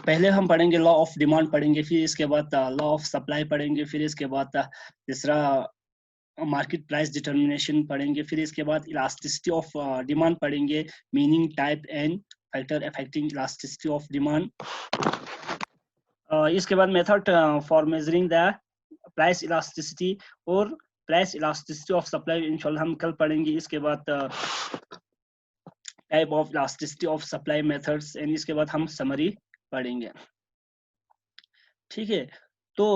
पहले हम पढ़ेंगे लॉ ऑफ डिमांड पढ़ेंगे, फिर इसके बाद लॉ ऑफ सप्लाई पढ़ेंगे, फिर इसके बाद तीसरा मार्केट प्राइस डिटर्मिनेशन पढ़ेंगे, फिर इसके बाद इलास्टिसिटी ऑफ डिमांड पढ़ेंगे, meaning, type and factor affecting elasticity of demand. इसके बाद method for measuring the price elasticity और प्राइस इलास्टिसिटी ऑफ सप्लाई इंशाल्लाह हम कल पढ़ेंगे। इसके बाद type of elasticity of supply methods and इसके बाद हम समरी पढ़ेंगे। ठीक है, तो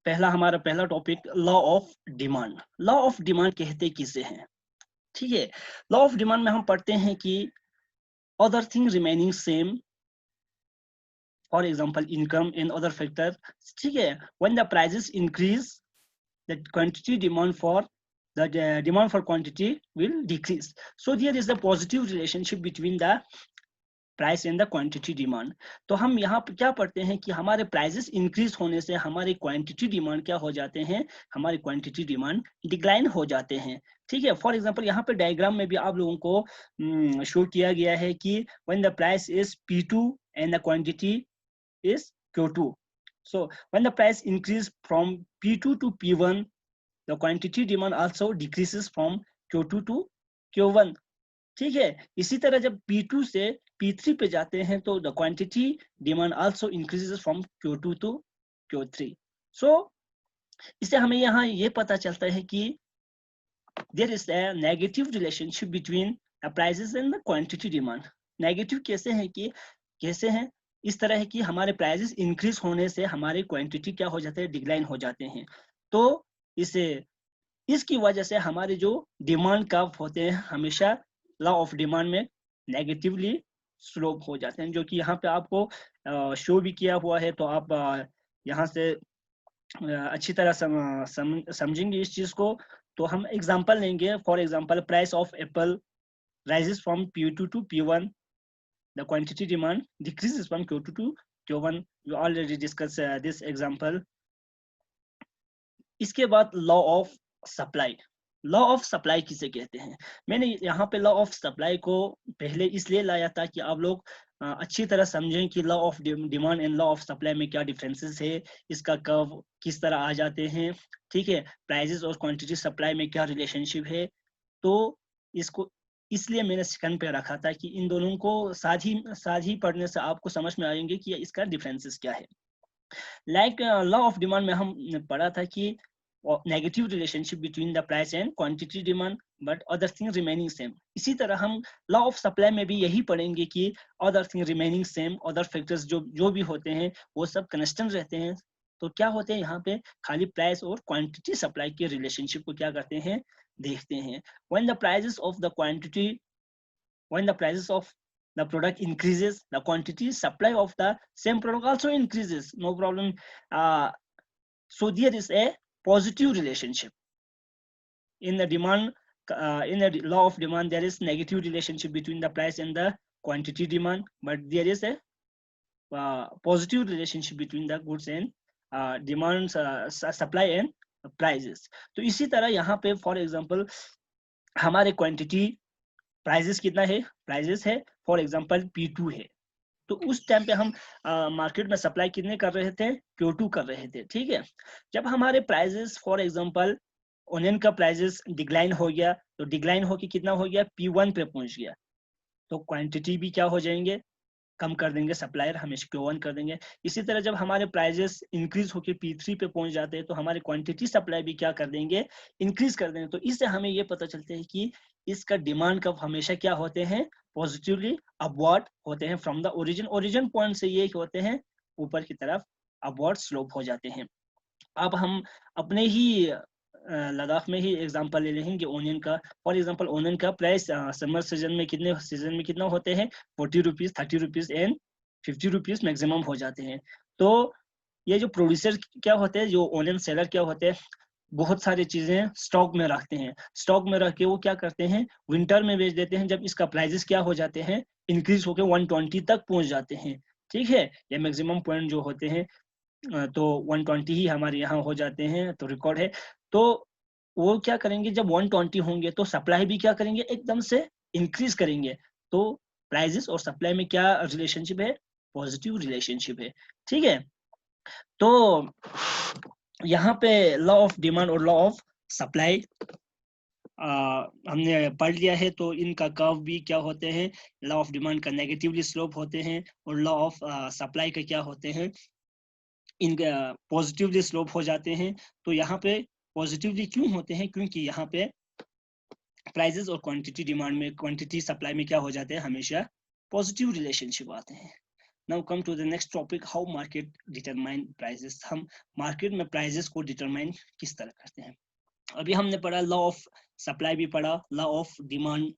हमारा पहला topic law of demand. Law of demand कहते किसे हैं? ठीक है, लॉ ऑफ डिमांड में हम पढ़ते हैं कि other thing remaining same, for example income and other factor. ठीक है, when the prices increase the quantity demand for the demand for quantity will decrease. So there is a positive relationship between the price and the quantity demand. तो हम यहाँ पे क्या पढ़ते हैं कि हमारे प्राइसेस इंक्रीज होने से हमारी क्वांटिटी डिमांड क्या हो जाते हैं, हमारी क्वांटिटी डिमांड डिक्लाइन हो जाते हैं। ठीक है, फॉर एग्जांपल यहाँ पे डायग्राम में भी आप लोगों को शो किया गया है कि when the price is P2 and the quantity is Q2. So when the price increase from P2 to P1, the quantity demand also decreases from Q2 to Q1. ठीक है, इसी तरह जब P2 से P3 पे जाते हैं तो the quantity demand also increases from Q2 to Q3. So इससे हमें यहाँ ये पता चलता है कि there is a negative relationship between the prices and the quantity demand. Negative कैसे है कि कैसे है? इस तरह है कि हमारे प्राइसेस इंक्रीज होने से हमारे क्वांटिटी क्या हो जाते हैं, डिक्लाइन हो जाते हैं। तो इसकी वजह से हमारे जो डिमांड कर्व होते हैं हमेशा लॉ ऑफ डिमांड में नेगेटिवली स्लोप हो जाते हैं, जो कि यहाँ पे आपको शो भी किया हुआ है। तो आप यहाँ से अच्छी तरह समझेंगे इस चीज को। तो हम एग्जांपल लेंगे, for example price of apple rises from P2 to P1, the quantity demand decreases from Q2 to Q1. We already discuss this example. इसके बाद law of supply. Law of supply किसे कहते हैं? मैंने यहाँ पे लॉ ऑफ सप्लाई को पहले इसलिए लाया था कि आप लोग अच्छी तरह समझें कि law of demand and law of supply में क्या डिफरेंसेस है, इसका कर्व किस तरह आ जाते हैं। ठीक है, प्राइसेस और क्वांटिटी सप्लाई में क्या रिलेशनशिप है। तो इसको इसलिए मैंने सेकंड पे रखा था कि इन दोनों को साथ ही पढ़ने से आपको समझ में आएंगे कि इसका डिफरेंसेस क्या है। लाइक लॉ ऑफ डिमांड में हम पढ़ा था कि negative relationship between the price and quantity demand but other thing remaining same. इसी तरह हम लॉ ऑफ सप्लाई में भी यही पढ़ेंगे कि other thing remaining same, other factors जो भी होते हैं वो सब कंस्टेंट रहते हैं। तो क्या होते हैं यहाँ पे, खाली प्राइस और क्वांटिटी सप्लाई के रिलेशनशिप को क्या करते हैं, देखते हैं। When the prices of the quantity when the prices of the product increases, the quantity supply of the same product also increases, no problem. So there is a positive relationship in the demand. In the law of demand there is negative relationship between the price and the quantity demand, but there is a positive relationship between the goods and demand, supply and prices. तो इसी तरह यहाँ पे for example हमारे quantity prices कितना है, prices है for example P2 है, तो उस टाइम पे हम मार्केट में सप्लाई कितने कर रहे थे, Q2 कर रहे थे। ठीक है, जब हमारे प्राइजेस फॉर एग्जांपल ओनियन का प्राइजेस डिक्लाइन हो गया, तो डिक्लाइन होके कितना हो गया, P1 पे पहुंच गया, तो क्वांटिटी भी क्या हो जाएंगे, कम कर देंगे, सप्लायर हमेशा Q1 कर देंगे। इसी तरह जब हमारे प्राइजेस इंक्रीज होके P3 पे पहुंच जाते हैं तो हमारे क्वांटिटी सप्लाई भी क्या कर देंगे, इंक्रीज कर देंगे। तो इससे हमें ये पता चलता है कि इसका डिमांड कब हमेशा क्या होते हैं, पॉजिटिवली अपवर्ड होते हैं फ्रॉम द ओरिजिन पॉइंट से ये होते हैं ऊपर की तरफ अपवर्ड स्लोप हो जाते हैं। अब हम अपने ही लद्दाख में ही एग्जांपल ले लेंगे ओनियन का। फॉर एग्जांपल ओनियन का प्राइस समर सीजन में कितना होते हैं, 40 rupees, 30 rupees and 50 rupees maximum हो जाते हैं। तो ये जो प्रोड्यूसर क्या होते हैं, जो ओनियन सेलर क्या होते हैं, बहुत सारी चीजें स्टॉक में रखते हैं, स्टॉक में रख के वो क्या करते हैं, विंटर में बेच देते हैं, जब इसका प्राइसेस क्या हो जाते हैं, इंक्रीज होकर 120 तक पहुंच जाते हैं। ठीक है, ये मैक्सिमम पॉइंट जो होते हैं तो 120 ही हमारे यहाँ हो जाते हैं, तो रिकॉर्ड है। तो वो क्या करेंगे, जब 120 होंगे तो सप्लाई भी क्या करेंगे, एकदम से इंक्रीज करेंगे। तो प्राइसेस और सप्लाई में क्या रिलेशनशिप है, पॉजिटिव रिलेशनशिप है, ठीक है। तो यहाँ पे लॉ ऑफ डिमांड और लॉ ऑफ सप्लाई हमने पढ़ लिया है। तो इनका कर्व भी क्या होते हैं, लॉ ऑफ डिमांड का नेगेटिवली स्लोप होते हैं और लॉ ऑफ सप्लाई का क्या होते हैं, इनका पॉजिटिवली स्लोप हो जाते हैं। तो यहाँ पे पॉजिटिवली क्यों होते हैं, क्योंकि यहाँ पे प्राइजेस और क्वांटिटी डिमांड में, क्वांटिटी सप्लाई में क्या हो जाते हैं, हमेशा पॉजिटिव रिलेशनशिप आते हैं। Now come to the next topic, how market determine prices. हम मार्केट में प्राइजेस को डिटरमाइन किस तरह करते हैं। अभी हमने पढ़ा लॉ ऑफ सप्लाई भी पढ़ा, लॉ ऑफ डिमांड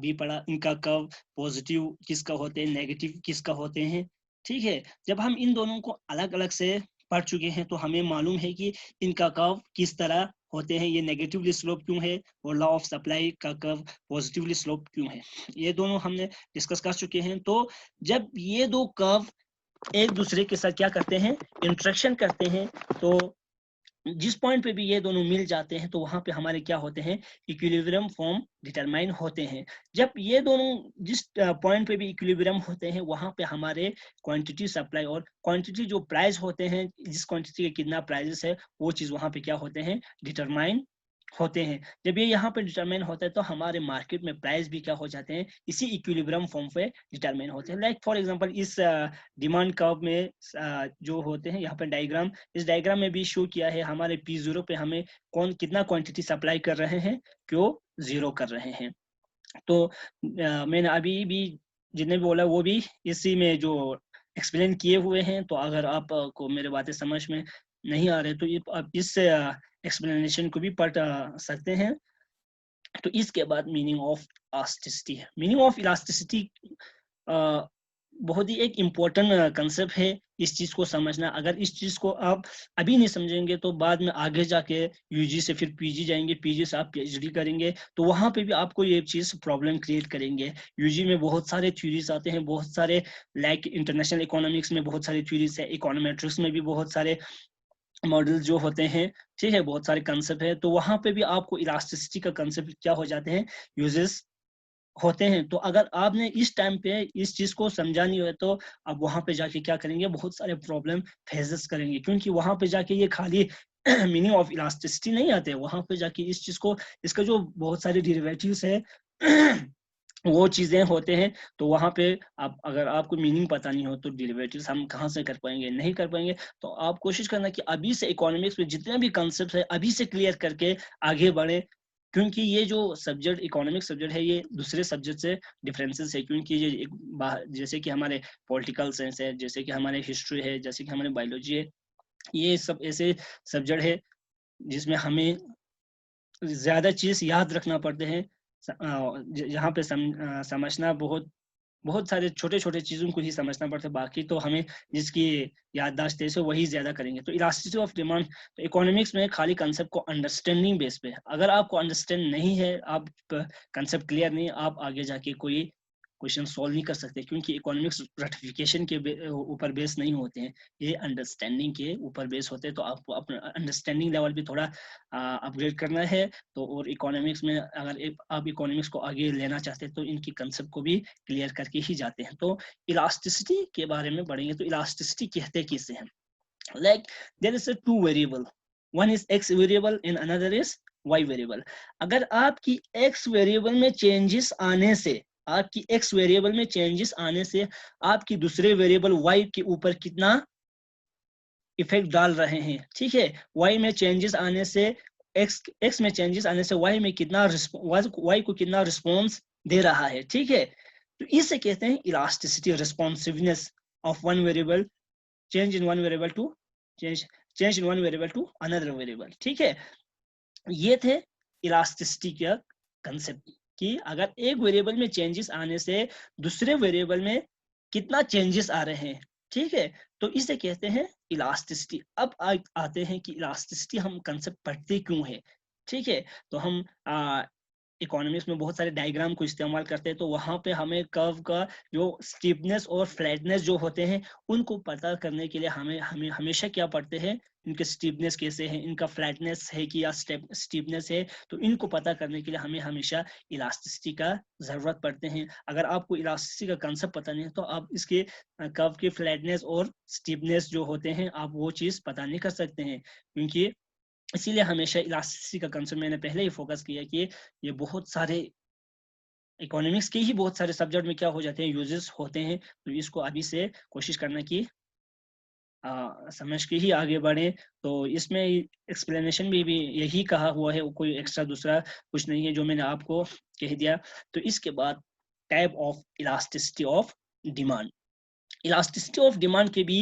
भी पढ़ा। इनका कर्व पॉजिटिव किसका होते हैं, नेगेटिव किसका होते हैं, ठीक है। जब हम इन दोनों को अलग अलग से पढ़ चुके हैं तो हमें मालूम है कि इनका कर्व किस तरह होते हैं, ये नेगेटिवली स्लोप क्यों है और लॉ ऑफ सप्लाई का कर्व पॉजिटिवली स्लोप क्यों है, ये दोनों हमने डिस्कस कर चुके हैं। तो जब ये दो कर्व एक दूसरे के साथ क्या करते हैं, इंटरेक्शन करते हैं, तो जिस पॉइंट पे भी ये दोनों मिल जाते हैं तो वहां पे हमारे क्या होते हैं, इक्विलिब्रियम फॉर्म डिटरमाइन होते हैं। जब ये दोनों जिस पॉइंट पे भी इक्विलिब्रियम होते हैं वहां पे हमारे क्वांटिटी सप्लाई और क्वांटिटी जो प्राइस होते हैं, जिस क्वांटिटी के कितना प्राइस है वो चीज वहां पे क्या होते हैं, डिटरमाइन होते हैं। जब ये यहाँ पे डिटरमाइन होता है तो हमारे मार्केट में प्राइस भी क्या हो जाते हैं, इसी इक्विलिब्रियम फॉर्म पे डिटरमाइन होते हैं। लाइक फॉर एग्जांपल इस डिमांड कर्व में जो होते हैं यहाँ पे डायग्राम, इस डायग्राम में भी शो किया है हमारे P0 पे हमें कौन कितना क्वांटिटी सप्लाई कर रहे हैं, क्यों जीरो कर रहे हैं। तो मैंने अभी भी जितने भी बोला वो भी इसी में जो एक्सप्लेन किए हुए हैं। तो अगर आपको मेरे बातें समझ में नहीं आ रहे तो आप इस एक्सप्लेनेशन को भी पढ़ सकते हैं। तो इसके बाद मीनिंग ऑफ इलास्टिसिटी है। मीनिंग ऑफ इलास्टिसिटी बहुत ही एक इम्पोर्टेंट कंसेप्ट है, इस चीज को समझना। अगर इस चीज को आप अभी नहीं समझेंगे तो बाद में आगे जाके यूजी से फिर पीजी जाएंगे, पीजी से आप पीएचडी करेंगे तो वहां पे भी आपको ये चीज प्रॉब्लम क्रिएट करेंगे। यूजी में बहुत सारे थ्योरीज आते हैं, बहुत सारे, लाइक इंटरनेशनल इकोनॉमिक्स में बहुत सारी थ्योरीज है, इकोनोमेट्रिक्स में भी बहुत सारे मॉडल जो होते हैं, ठीक है, बहुत सारे कंसेप्ट है। तो वहां पे भी आपको इलास्टिसिटी का कंसेप्ट क्या हो जाते हैं, यूजेस होते हैं। तो अगर आपने इस टाइम पे इस चीज को समझा नहीं है तो आप वहां पे जाके क्या करेंगे, बहुत सारे प्रॉब्लम फेसेस करेंगे, क्योंकि वहां पे जाके ये खाली मीनिंग ऑफ इलास्टिसिटी नहीं आते, वहां पे जाके इस चीज को, इसका जो बहुत सारे डेरिवेटिव्स है वो चीजें होते हैं। तो वहां पे आप, अगर आपको मीनिंग पता नहीं हो तो डेरिवेटिव्स हम कहाँ से कर पाएंगे, नहीं कर पाएंगे। तो आप कोशिश करना कि अभी से इकोनॉमिक्स में जितने भी कंसेप्ट है अभी से क्लियर करके आगे बढ़े, क्योंकि ये जो सब्जेक्ट इकोनॉमिक सब्जेक्ट है ये दूसरे सब्जेक्ट से डिफरेंसेस है। क्योंकि ये जैसे कि हमारे पॉलिटिकल साइंस है, जैसे कि हमारे हिस्ट्री है, जैसे कि हमारे बायोलॉजी है, ये सब ऐसे सब्जेक्ट है जिसमें हमें ज्यादा चीज याद रखना पड़ते हैं। यहाँ पे समझना बहुत बहुत सारे छोटे छोटे चीजों को ही समझना पड़ता है, बाकी तो हमें जिसकी याददाश्त है वही ज्यादा करेंगे। तो इलास्टिसिटी ऑफ डिमांड, तो इकोनॉमिक्स में खाली कंसेप्ट को अंडरस्टैंडिंग बेस पे, अगर आपको अंडरस्टैंड नहीं है, आप कंसेप्ट क्लियर नहीं, आप आगे जाके कोई क्वेश्चन सॉल्व नहीं कर सकते, क्योंकि इकोनॉमिक्स रटिफिकेशन के ऊपर बेस नहीं होते हैं, ये अंडरस्टैंडिंग के ऊपर बेस होते हैं। तो आपको अपना अंडरस्टैंडिंग लेवल भी थोड़ा अपग्रेड करना है। तो और इकोनॉमिक्स में अगर आप इकोनॉमिक्स को आगे लेना चाहते हैं तो इनकी कंसेप्ट को भी क्लियर करके ही जाते हैं। तो इलास्टिसिटी के बारे में पढ़ेंगे। तो इलास्टिसिटी कहते किसे हैं, like there is a two variable, one is X variable and another is Y variable. अगर आपकी एक्स वेरिएबल में चेंजेस आने से, आपकी एक्स वेरिएबल में चेंजेस आने से आपकी दूसरे वेरिएबल वाई के ऊपर कितना इफेक्ट डाल रहे हैं, ठीक है, वाई में चेंजेस आने से, एक्स में चेंजेस आने से वाई में कितना, वाई को कितना रिस्पॉन्स दे रहा है, ठीक है। तो इसे कहते हैं elasticity, responsiveness of one variable, change in one variable to change in one variable to another variable, ठीक है। ये थे इलास्टिसिटी का कंसेप्ट, कि अगर एक वेरिएबल में चेंजेस आने से दूसरे वेरिएबल में कितना चेंजेस आ रहे हैं, ठीक है, तो इसे कहते हैं इलास्टिसिटी। अब आते हैं कि इलास्टिसिटी हम कंसेप्ट पढ़ते क्यों है, ठीक है। तो हम इकोनॉमिक्स में बहुत सारे डायग्राम को इस्तेमाल करते हैं, तो वहां पे हमें कर्व का जो स्टीपनेस और फ्लैटनेस जो होते हैं उनको पता करने के लिए हमें हमें हमेशा क्या पढ़ते हैं, इनके स्टीपनेस कैसे है, इनका फ्लैटनेस है कि या स्टीपनेस है, तो इनको पता करने के लिए हमें हमेशा इलास्टिसिटी का जरूरत पड़ते हैं। अगर आपको इलास्टिसिटी का कंसेप्ट पता नहीं है तो आप इसके कर्व के फ्लैटनेस और स्टीपनेस जो होते हैं आप वो चीज पता नहीं कर सकते हैं, क्योंकि इसीलिए हमेशा इलास्टिसिटी का कंसेप्ट मैंने पहले ही फोकस किया कि ये बहुत सारे इकोनॉमिक्स के ही बहुत सारे सब्जेक्ट में क्या हो जाते हैं, यूजेस होते हैं। तो इसको अभी से कोशिश करना कि समझ के ही आगे बढ़े। तो इसमें एक्सप्लेनेशन भी यही कहा हुआ है, कोई एक्स्ट्रा दूसरा कुछ नहीं है जो मैंने आपको कह दिया। तो इसके बाद type of elasticity of demand. Elasticity of demand के भी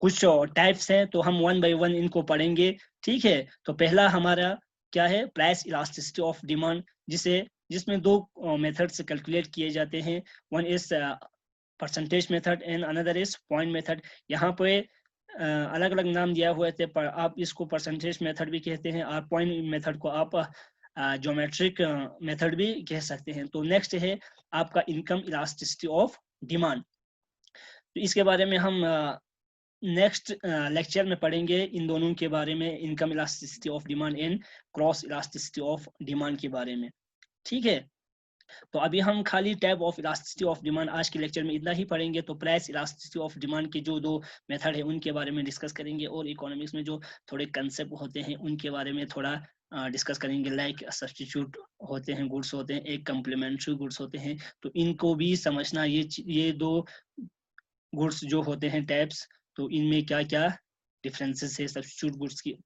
कुछ टाइप्स हैं, तो हम वन बाय वन इनको पढ़ेंगे, ठीक है। तो पहला हमारा क्या है, प्राइस इलास्टिसिटी ऑफ डिमांड, जिसमें दो मेथड से कैलकुलेट किए जाते हैं। One is percentage method and another is point method. यहाँ पे अलग अलग नाम दिया हुआ है, पर आप इसको परसेंटेज मेथड भी कहते हैं और पॉइंट मेथड को आप ज्योमेट्रिक मेथड भी कह सकते हैं। तो नेक्स्ट है आपका इनकम इलास्टिसिटी ऑफ डिमांड। तो इसके बारे में हम नेक्स्ट लेक्चर में पढ़ेंगे इन दोनों के बारे में, income elasticity of demand and cross elasticity of demand के बारे में, ठीक है। तो अभी हम खाली type of elasticity of demand आज के लेक्चर में इतना ही पढ़ेंगे। तो प्राइस इलास्टिसिटी ऑफ डिमांड के जो दो मेथड है उनके बारे में डिस्कस करेंगे, और इकोनॉमिक्स में जो थोड़े कंसेप्ट होते हैं उनके बारे में थोड़ा डिस्कस करेंगे। लाइक सब्स्टिट्यूट होते हैं, गुड्स होते हैं, एक कम्प्लीमेंट्री गुड्स होते हैं, तो इनको भी समझना। ये दो गुड्स जो होते हैं टाइप्स, तो इनमें क्या क्या डिफरेंसेस है, सब्स्टिट्यूट गुड्स की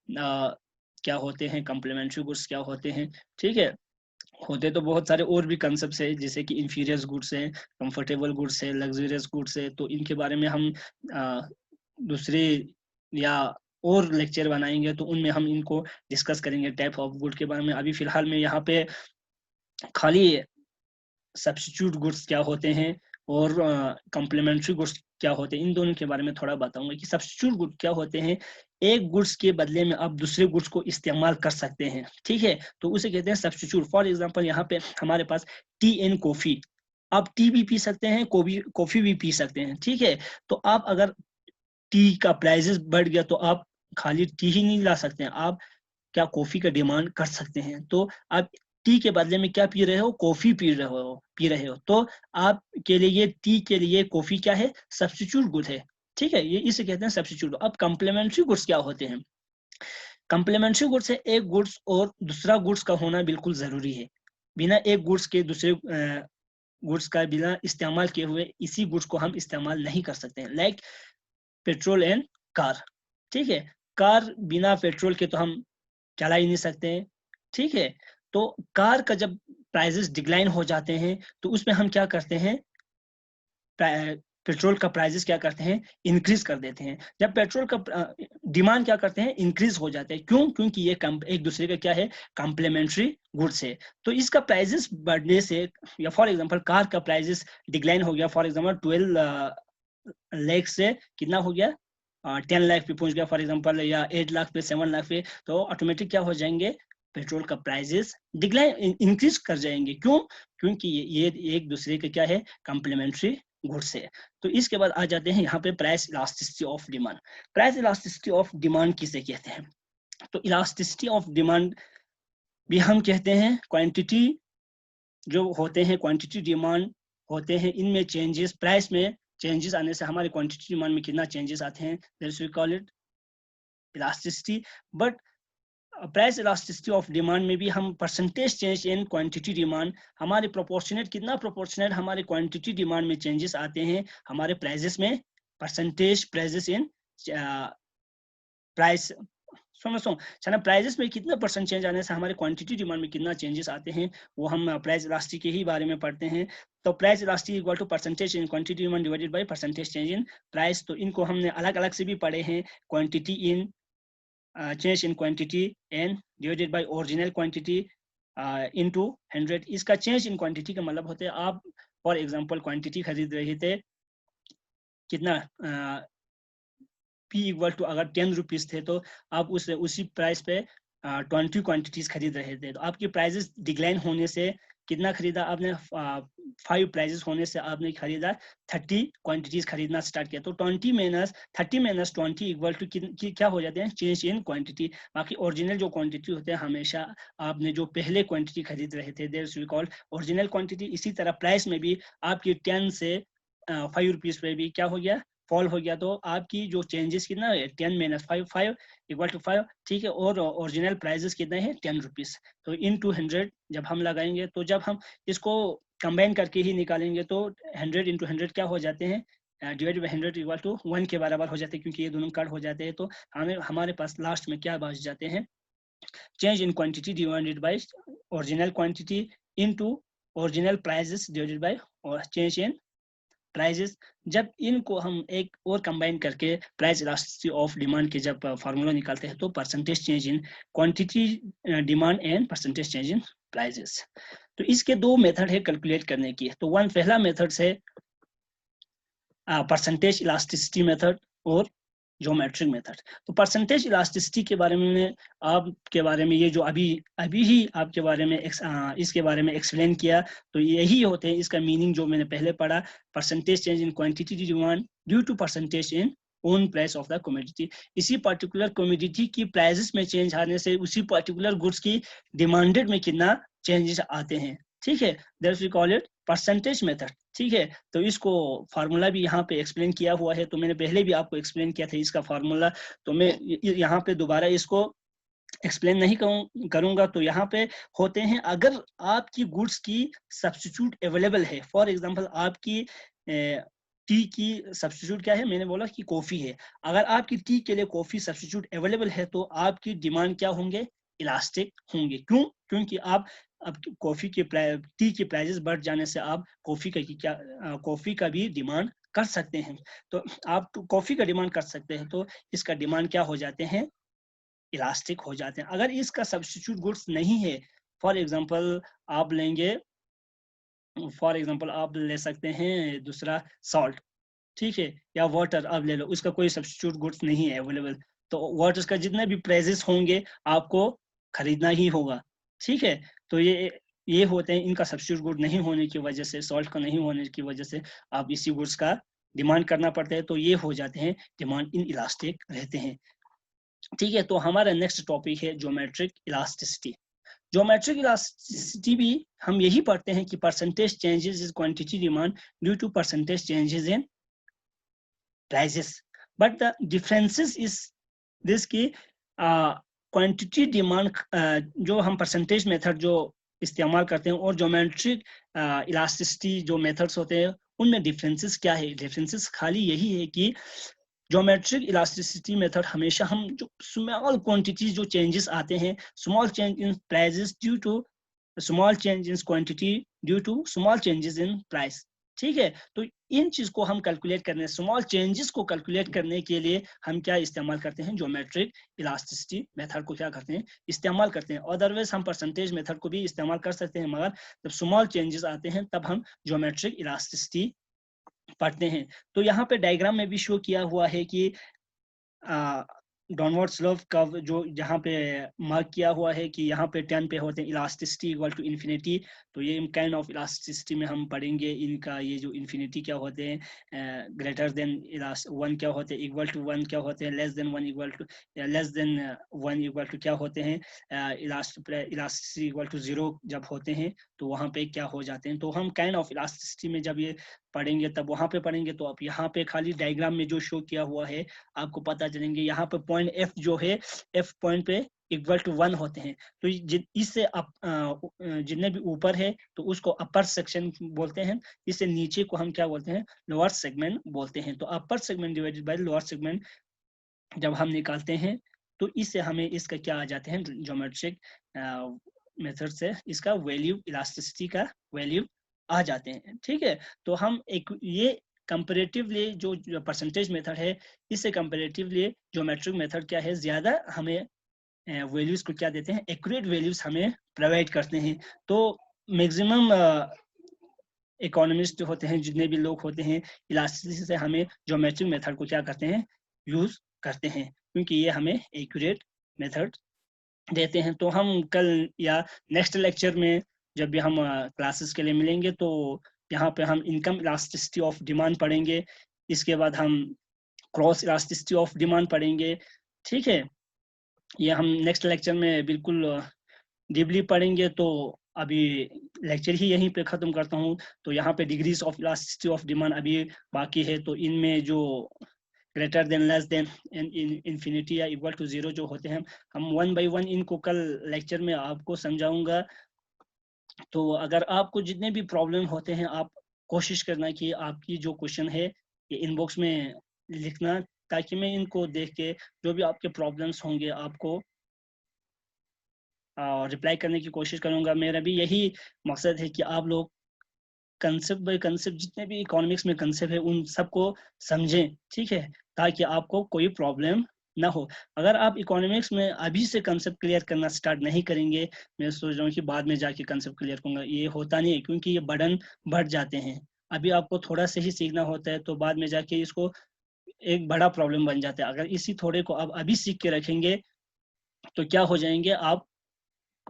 क्या होते हैं, कम्प्लीमेंट्री गुड्स क्या होते हैं, ठीक है। होते तो बहुत सारे और भी कंसेप्ट है, जैसे कि इंफीरियर गुड्स है, कंफर्टेबल गुड्स है, लग्जरियस गुड्स है, तो इनके बारे में हम दूसरे या और लेक्चर बनाएंगे, तो उनमें हम इनको डिस्कस करेंगे टाइप ऑफ गुड के बारे में। अभी फिलहाल में यहाँ पे खाली सब्स्टिट्यूट गुड्स क्या होते हैं और कम्प्लीमेंट्री गुड्स क्या होते हैं, इन दोनों के बारे में थोड़ा बताऊंगा कि सब्स्टिट्यूट गुड क्या होते हैं। एक गुड्स के बदले में आप दूसरे गुड्स को इस्तेमाल कर सकते हैं, ठीक है, तो उसे कहते हैं सब्स्टिट्यूट। फॉर एग्जांपल यहाँ पे हमारे पास टी एंड कॉफी, आप टी भी पी सकते हैं, कॉफी भी पी सकते हैं, ठीक है। तो आप अगर टी का प्राइसेस बढ़ गया तो आप खाली टी ही नहीं ला सकते हैं, आप क्या कॉफी का डिमांड कर सकते हैं। तो आप टी के बदले में क्या पी रहे हो, कॉफी पी रहे हो, तो आपके लिए टी के लिए कॉफी क्या है, सब्स्टिट्यूट गुड है, ठीक है, ये इसे कहते हैं सब्स्टिट्यूट। अब कम्प्लीमेंट्री गुड्स क्या होते हैं। कम्प्लीमेंट्री गुड्स है एक गुड्स और दूसरा गुड्स का होना बिल्कुल जरूरी है। बिना एक गुड्स के दूसरे गुड्स का बिना इस्तेमाल किए हुए इसी गुड्स को हम इस्तेमाल नहीं कर सकते हैं। लाइक पेट्रोल एंड कार, ठीक है, कार बिना पेट्रोल के तो हम चला ही नहीं सकते हैं, ठीक है। तो कार का जब प्राइसेस डिक्लाइन हो जाते हैं तो उसमें हम क्या करते हैं, पेट्रोल का प्राइसेस क्या करते हैं, इंक्रीज कर देते हैं। जब पेट्रोल का डिमांड क्या करते हैं, इंक्रीज हो जाते हैं। क्यों, क्योंकि ये एक दूसरे का क्या है, कॉम्प्लीमेंट्री गुड्स है। तो इसका प्राइसेस बढ़ने से, या फॉर एग्जांपल कार का प्राइसेस डिक्लाइन हो गया, फॉर एग्जांपल 12 लाख से कितना हो गया, 10 लाख पे पहुंच गया फॉर एग्जांपल, या 8 लाख पे, 7 लाख पे, तो ऑटोमेटिक क्या हो जाएंगे, पेट्रोल का प्राइसेस डिक्लाइन इंक्रीज कर जाएंगे। क्यों, क्योंकि ये एक दूसरे के क्या है, कॉम्प्लीमेंट्री गुड्स है। तो इसके बाद आ जाते हैं यहाँ पे price elasticity of demand. Price elasticity of demand किसे कहते हैं, तो इलास्टिसिटी ऑफ डिमांड भी हम कहते हैं क्वांटिटी जो होते हैं, क्वांटिटी डिमांड होते हैं, इनमें चेंजेस, प्राइस में चेंजेस आने से हमारे क्वांटिटी डिमांड में कितना चेंजेस आते हैं, that's we call it elasticity. But price elasticity of demand में भी हम percentage change in quantity demand, हमारे प्रोपोर्शनेट कितना प्रोपोर्शनेट हमारे क्वांटिटी डिमांड में चेंजेस आते हैं, हमारे प्राइजेस में परसेंटेज प्राइजेस इन प्राइस समझो ना, प्राइजेस में कितना परसेंट चेंज आने से हमारे क्वांटिटी डिमांड में कितना चेंजेस आते हैं, वो हम प्राइस इलास्टिसिटी के ही बारे में पढ़ते हैं। तो price elasticity equal to percentage in quantity demand divided by percentage change in price. तो इनको हमने अलग अलग से भी पढ़े हैं, quantity in change in quantity and divided by original quantity into 100। इसका change in quantity का मतलब होता है, आप फॉर एग्जांपल क्वांटिटी खरीद रहे थे कितना, P इक्वल टू अगर 10 रुपीज थे, तो आप उसी प्राइस पे 20 क्वांटिटीज खरीद रहे थे, तो आपकी प्राइजेस डिक्लाइन होने से कितना खरीदा आपने, 5 प्राइजेस होने से आपने खरीदा 30 क्वांटिटीज खरीदना स्टार्ट किया। तो 20 माइनस 30 माइनस 20 इक्वल टू क्या हो जाते हैं, चेंज इन क्वांटिटी। बाकी ओरिजिनल जो क्वांटिटी होते हैं हमेशा आपने जो पहले क्वांटिटी खरीद रहे थे there we called original quantity. इसी तरह प्राइस में भी आपकी 10 से 5 रुपीज पे भी क्या हो गया, फॉल हो गया। तो आपकी जो चेंजेस कितना है, 10 माइनस 5 इक्वल टू 5, ठीक है। और ओरिजिनल प्राइजेस कितने हैं, 10 रुपीज। तो इन 200 जब हम लगाएंगे, तो जब हम इसको कंबाइन करके ही निकालेंगे तो 100 इंटू 100 क्या हो जाते हैं, डिवाइड बाई 100 इक्वल टू 1 के बराबर हो जाते हैं, क्योंकि ये दोनों कट हो जाते हैं। तो हमें हमारे पास लास्ट में क्या बच जाते हैं, change in quantity divided by original quantity into original prices divided by और चेंज इन प्राइजेस। जब इनको हम एक और कंबाइन करके प्राइस इलास्टिसिटी ऑफ डिमांड के जब फार्मूला निकालते हैं, तो percentage change in quantity demand and percentage change in prices. तो इसके दो मेथड है कैलकुलेट करने की। तो पहला मेथड से परसेंटेज इलास्टिसिटी मेथड और ज्योमेट्रिक मेथड। तो परसेंटेज इलास्टिसिटी के बारे में आपके बारे में ये जो अभी ही आपके बारे में इसके बारे में एक्सप्लेन किया, तो यही होते हैं इसका मीनिंग जो मैंने पहले पढ़ा, percentage change in quantity demand due to percentage in own price of the commodity. इसी पर्टिकुलर कमोडिटी की प्राइसेस में चेंज आने से उसी पर्टिकुलर गुड्स की डिमांडेड में कितना चेंजेस आते हैं, ठीक है। That's we call it percentage method, ठीक है। तो इसको फार्मूला भी यहाँ पे एक्सप्लेन किया हुआ है, तो मैंने पहले भी आपको एक्सप्लेन किया था इसका फार्मूला, तो मैं यहाँ पे दोबारा इसको एक्सप्लेन नहीं करूंगा। तो यहाँ पे होते हैं, अगर आपकी गुड्स की सब्स्टिट्यूट अवेलेबल है, फॉर एग्जांपल आपकी टी की सब्स्टिट्यूट क्या है, मैंने बोला कि कॉफी है। अगर आपकी टी के लिए कॉफी सब्स्टिट्यूट अवेलेबल है, तो आपकी डिमांड क्या होंगे, इलास्टिक होंगे। क्यों, क्योंकि आप अब कॉफी के टी के प्राइसेस बढ़ जाने से आप कॉफी का भी डिमांड कर सकते हैं। तो आप कॉफी का डिमांड कर सकते हैं, तो इसका डिमांड क्या हो जाते हैं, इलास्टिक हो जाते हैं। अगर इसका सब्स्टिट्यूट गुड्स नहीं है, फॉर एग्जांपल आप ले सकते हैं दूसरा सॉल्ट, ठीक है, या वाटर आप ले लो, उसका कोई सब्स्टिट्यूट गुड्स नहीं है अवेलेबल, तो वाटर का जितने भी प्राइसेस होंगे आपको खरीदना ही होगा, ठीक है। तो ये होते हैं, इनका सब्स्टिट्यूट गुड नहीं होने की वजह से, सॉल्ट का नहीं होने की वजह से आप इसी गुड्स का डिमांड करना पड़ता है, तो ये हो जाते हैं डिमांड इन इलास्टिक रहते हैं, ठीक है। तो हमारा नेक्स्ट टॉपिक है ज्योमेट्रिक इलास्टिसिटी। ज्योमेट्रिक इलास्टिसिटी भी हम यही पढ़ते हैं कि percentage changes is quantity demand due to percentage changes in prices, but the differences is this की क्वांटिटी डिमांड जो हम परसेंटेज मेथड जो इस्तेमाल करते हैं और ज्योमेट्रिक इलास्टिसिटी जो मेथड्स होते हैं उनमें डिफरेंसेस क्या है। डिफरेंसेस खाली यही है कि ज्योमेट्रिक इलास्टिसिटी मेथड हमेशा हम जो स्मॉल क्वांटिटी जो चेंजेस आते हैं, small change in prices due to small change in quantity due to small changes in price, ठीक है। तो इन चीज को हम कैलकुलेट करने, स्मॉल चेंजेस को कैलकुलेट करने के लिए हम क्या इस्तेमाल करते हैं, ज्योमेट्रिक इलास्टिसिटी मेथड को क्या करते हैं, इस्तेमाल करते हैं। अदरवाइज हम परसेंटेज मेथड को भी इस्तेमाल कर सकते हैं, मगर जब स्मॉल चेंजेस आते हैं तब हम ज्योमेट्रिक इलास्टिसिटी पढ़ते हैं। तो यहाँ पे डायग्राम में भी शो किया हुआ है कि डाउनवर्ड स्लोप का जो जहाँ पे मार्क किया हुआ है कि यहाँ पे 10 पे होते हैं इलास्टिसिटी इक्वल टू इन्फिनिटी। तो ये काइंड ऑफ इलास्टिसिटी में हम पढ़ेंगे इनका ये जो इन्फिनिटी क्या होते हैं, ग्रेटर देन 1 क्या होते हैं, इक्वल टू 1 क्या होते हैं, लेस देन 1 इक्वल टू क्या होते हैं, इलास्टिसिटी इक्वल टू 0 जब होते हैं तो वहाँ पे क्या हो जाते हैं। तो हम काइंड ऑफ इलास्टिसिटी में जब ये पढ़ेंगे तब वहाँ पे पढ़ेंगे। तो आप यहाँ पे खाली डायग्राम में जो शो किया हुआ है आपको पता चलेंगे, यहाँ पे पॉइंट F जो है, F पॉइंट पे इक्वल टू 1 होते हैं। तो इससे जितने भी ऊपर है तो उसको अपर सेक्शन बोलते हैं, इससे नीचे को हम क्या बोलते हैं, लोअर सेगमेंट बोलते हैं। तो upper segment divided by lower segment जब हम निकालते हैं तो इससे हमें इसका क्या आ जाते हैं, ज्योमेट्रिक मेथड से इसका वैल्यू, इलास्टिसिटी का वैल्यू आ जाते हैं, ठीक है। तो हम एक ये कंपैरेटिवली जो परसेंटेज मेथड है, इससे कंपैरेटिवली ज्योमेट्रिक मेथड क्या है, ज्यादा हमें वैल्यूज को क्या देते हैं, एक्यूरेट वैल्यूज हमें प्रोवाइड करते हैं। तो मैक्सिमम इकोनॉमिस्ट होते हैं, जितने भी लोग होते हैं, इलास्टिसिटी से हमें ज्योमेट्रिक मेथड को क्या करते हैं, यूज करते हैं, क्योंकि ये हमें एक्यूरेट मेथड देते हैं। तो हम कल या नेक्स्ट लेक्चर में जब भी हम क्लासेस के लिए मिलेंगे तो यहाँ पे हम इनकम इलास्टिसिटी ऑफ डिमांड पढ़ेंगे, इसके बाद हम क्रॉस इलास्टिसिटी ऑफ डिमांड पढ़ेंगे। ठीक है, ये हम नेक्स्ट लेक्चर में बिल्कुल डीपली पढ़ेंगे। तो अभी लेक्चर ही यहीं पे खत्म करता हूँ। तो यहाँ पे degrees of elasticity of demand अभी बाकी है, तो इनमें जो greater than, less than, infinity या इक्वल टू जीरो जो होते हैं, हम 1 बाय 1 इनको कल लेक्चर में आपको समझाऊंगा। तो अगर आपको जितने भी प्रॉब्लम होते हैं, आप कोशिश करना कि आपकी जो क्वेश्चन है ये इनबॉक्स में लिखना, ताकि मैं इनको देख के जो भी आपके प्रॉब्लम्स होंगे आपको रिप्लाई करने की कोशिश करूंगा। मेरा भी यही मकसद है कि आप लोग कंसेप्ट बाय कंसेप्ट, जितने भी इकोनॉमिक्स में कंसेप्ट है उन सबको समझें। ठीक है, ताकि आपको कोई प्रॉब्लम ना हो। अगर आप इकोनॉमिक्स में अभी से कंसेप्ट क्लियर करना स्टार्ट नहीं करेंगे, मैं सोच रहा हूँ कि बाद में जाके कंसेप्ट क्लियर करूंगा, ये होता नहीं है, क्योंकि ये बर्डन बढ़ जाते हैं। अभी आपको थोड़ा सा ही सीखना होता है, तो बाद में जाके इसको एक बड़ा प्रॉब्लम बन जाता है। अगर इसी थोड़े को आप अभी सीख के रखेंगे तो क्या हो जाएंगे आप,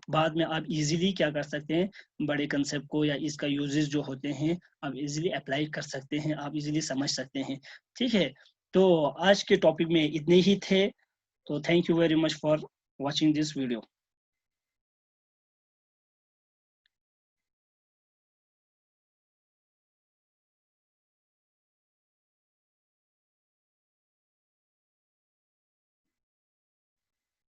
बाद में आप इजीली क्या कर सकते हैं, बड़े कंसेप्ट को या इसका यूजेस जो होते हैं आप इजीली अप्लाई कर सकते हैं, आप इजीली समझ सकते हैं। ठीक है, तो आज के टॉपिक में इतने ही थे। तो thank you very much for watching this video.